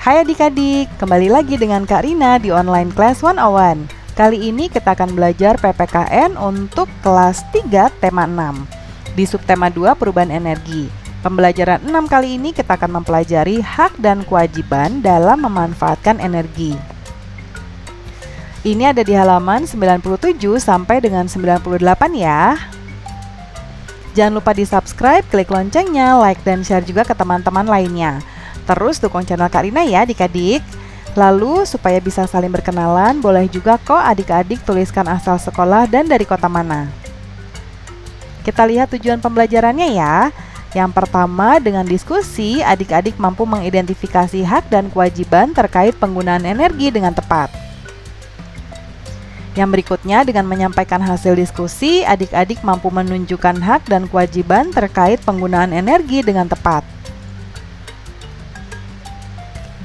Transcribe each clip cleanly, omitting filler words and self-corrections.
Hai adik-adik, kembali lagi dengan Kak Rina di Online Class 101. Kali ini kita akan belajar PPKN untuk kelas 3 tema 6 di subtema 2 perubahan energi. Pembelajaran 6 kali ini kita akan mempelajari hak dan kewajiban dalam memanfaatkan energi. Ini ada di halaman 97 sampai dengan 98 ya. Jangan lupa di subscribe, klik loncengnya, like dan share juga ke teman-teman lainnya. Terus dukung channel Kak Rina ya adik-adik. Lalu supaya bisa saling berkenalan, boleh juga kok adik-adik tuliskan asal sekolah dan dari kota mana. Kita lihat tujuan pembelajarannya ya. Yang pertama, dengan diskusi, adik-adik mampu mengidentifikasi hak dan kewajiban terkait penggunaan energi dengan tepat. Yang berikutnya, dengan menyampaikan hasil diskusi, adik-adik mampu menunjukkan hak dan kewajiban terkait penggunaan energi dengan tepat.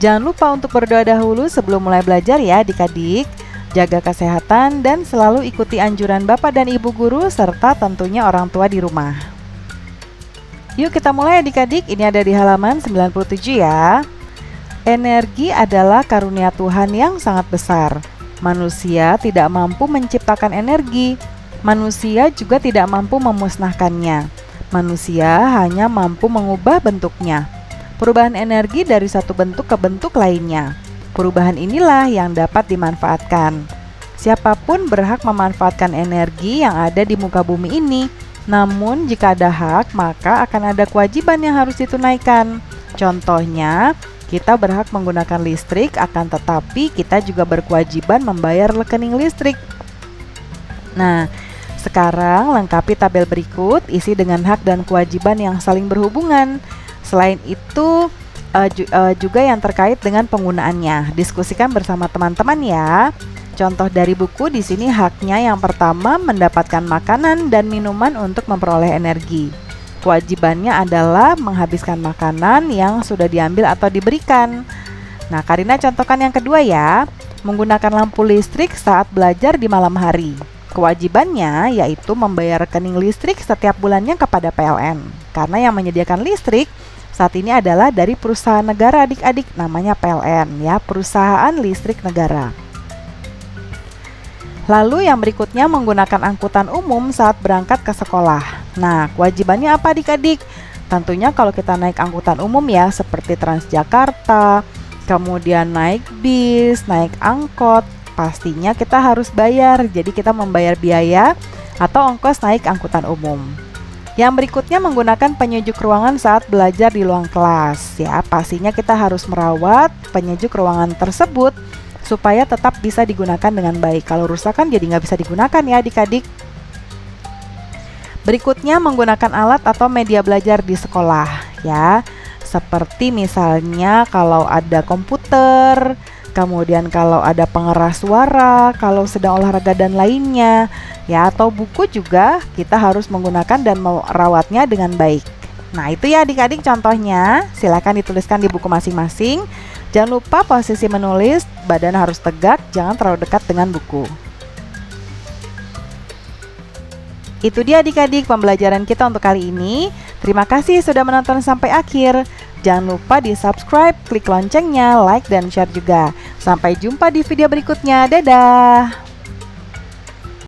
Jangan lupa untuk berdoa dahulu sebelum mulai belajar ya adik-adik. Jaga kesehatan dan selalu ikuti anjuran Bapak dan Ibu guru serta tentunya orang tua di rumah. Yuk kita mulai adik-adik, ini ada di halaman 97 ya. Energi adalah karunia Tuhan yang sangat besar. Manusia tidak mampu menciptakan energi. Manusia juga tidak mampu memusnahkannya. Manusia hanya mampu mengubah bentuknya. Perubahan energi dari satu bentuk ke bentuk lainnya. Perubahan inilah yang dapat dimanfaatkan. Siapapun berhak memanfaatkan energi yang ada di muka bumi ini. Namun jika ada hak, maka akan ada kewajiban yang harus ditunaikan. Contohnya, kita berhak menggunakan listrik, akan tetapi kita juga berkewajiban membayar rekening listrik. Nah, sekarang lengkapi tabel berikut, isi dengan hak dan kewajiban yang saling berhubungan. Selain itu juga yang terkait dengan penggunaannya. Diskusikan bersama teman-teman ya. Contoh dari buku di sini haknya yang pertama mendapatkan makanan dan minuman untuk memperoleh energi. Kewajibannya adalah menghabiskan makanan yang sudah diambil atau diberikan. Nah, Karina contohkan yang kedua ya. Menggunakan lampu listrik saat belajar di malam hari. Kewajibannya yaitu membayar rekening listrik setiap bulannya kepada PLN. Karena yang menyediakan listrik saat ini adalah dari perusahaan negara adik-adik, namanya PLN ya, Perusahaan Listrik Negara. Lalu yang berikutnya menggunakan angkutan umum saat berangkat ke sekolah. Nah, kewajibannya apa adik-adik? Tentunya kalau kita naik angkutan umum ya, seperti Transjakarta, kemudian naik bis, naik angkot, pastinya kita harus bayar. Jadi kita membayar biaya atau ongkos naik angkutan umum. Yang berikutnya menggunakan penyejuk ruangan saat belajar di ruang kelas ya, pastinya kita harus merawat penyejuk ruangan tersebut supaya tetap bisa digunakan dengan baik. Kalau rusak kan jadi nggak bisa digunakan ya adik-adik. Berikutnya menggunakan alat atau media belajar di sekolah ya, seperti misalnya kalau ada komputer, kemudian kalau ada pengeras suara, kalau sedang olahraga dan lainnya ya, atau buku juga kita harus menggunakan dan merawatnya dengan baik. Nah itu ya adik-adik contohnya, silakan dituliskan di buku masing-masing. Jangan lupa posisi menulis, badan harus tegak, jangan terlalu dekat dengan buku. Itu dia adik-adik pembelajaran kita untuk kali ini. Terima kasih sudah menonton sampai akhir. Jangan lupa di subscribe, klik loncengnya, like dan share juga. Sampai jumpa di video berikutnya. Dadah!